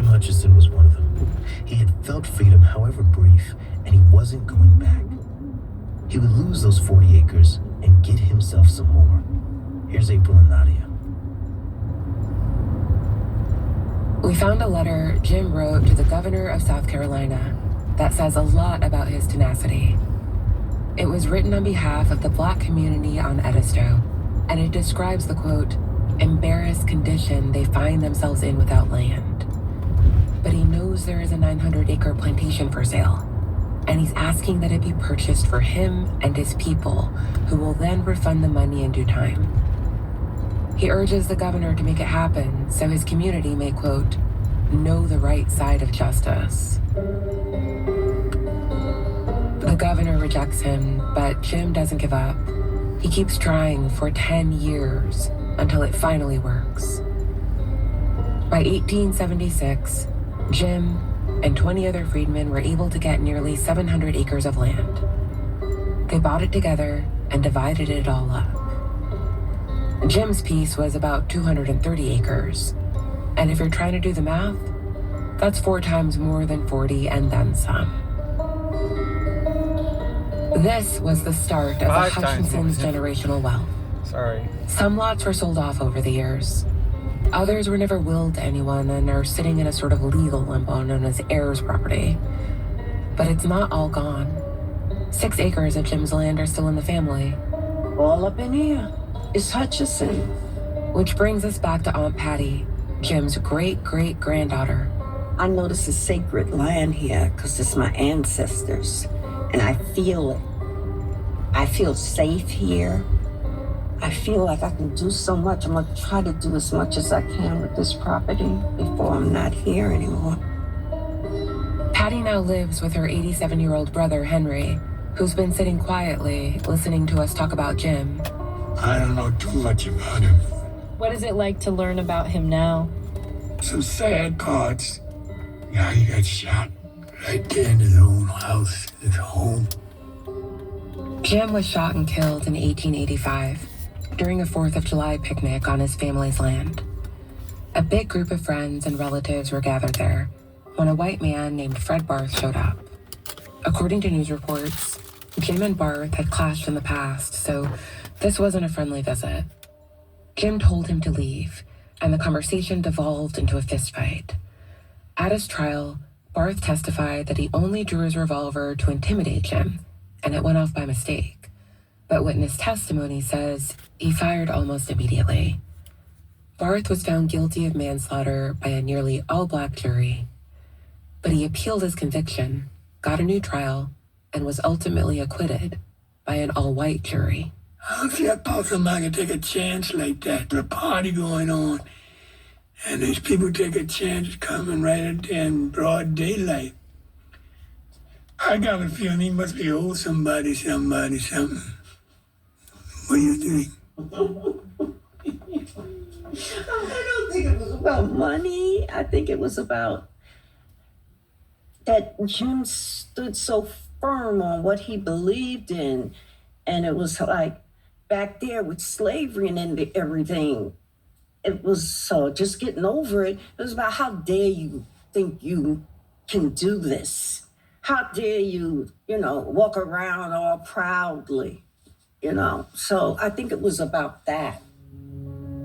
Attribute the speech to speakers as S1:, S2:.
S1: Jim Hutchison was one of them. He had felt freedom, however brief, and he wasn't going back. He would lose those 40 acres and get himself some more. Here's April and Nadia.
S2: We found a letter Jim wrote to the governor of South Carolina that says a lot about his tenacity. It was written on behalf of the Black community on Edisto, and it describes the, quote, embarrassed condition they find themselves in without land. But he knows there is a 900-acre plantation for sale, and he's asking that it be purchased for him and his people, who will then refund the money in due time. He urges the governor to make it happen so his community may, quote, know the right side of justice. The governor rejects him, but Jim doesn't give up. He keeps trying for 10 years until it finally works. By 1876, Jim and 20 other freedmen were able to get nearly 700 acres of land. They bought it together and divided it all up. Jim's piece was about 230 acres. And if you're trying to do the math, that's 4 times more than 40 and then some. This was the start of the Hutchinson's generational wealth.
S3: Sorry.
S2: Some lots were sold off over the years. Others were never willed to anyone and are sitting in a sort of legal limbo known as heirs property. But it's not all gone. 6 acres of Jim's land are still in the family.
S4: All up in here is Hutchison.
S2: Which brings us back to Aunt Patty, Jim's great-great-granddaughter.
S4: I know this is sacred land here because it's my ancestors, and I feel it. I feel safe here. I feel like I can do so much. I'm gonna try to do as much as I can with this property before I'm not here anymore.
S2: Patty now lives with her 87-year-old brother, Henry, who's been sitting quietly, listening to us talk about Jim.
S5: I don't know too much about him.
S6: What is it like to learn about him now?
S5: Some sad parts. Yeah, he got shot right there in his own house, his home.
S2: Jim was shot and killed in 1885 during a 4th of July picnic on his family's land. A big group of friends and relatives were gathered there when a white man named Fred Barth showed up. According to news reports, Jim and Barth had clashed in the past, so this wasn't a friendly visit. Jim told him to leave, and the conversation devolved into a fistfight. At his trial, Barth testified that he only drew his revolver to intimidate Jim, and it went off by mistake. But witness testimony says he fired almost immediately. Barth was found guilty of manslaughter by a nearly all-black jury, but he appealed his conviction, got a new trial, and was ultimately acquitted by an all-white jury.
S5: How is that possible I can take a chance like that? There's a party going on, and these people take a chance coming right at there in broad daylight. I got a feeling he must be owed something. What do you think?
S4: I don't think it was about money. I think it was about that Jim stood so firm on what he believed in. And it was like back there with slavery and everything. It was just getting over it. It was about how dare you think you can do this? How dare you, walk around all proudly, So I think it was about that.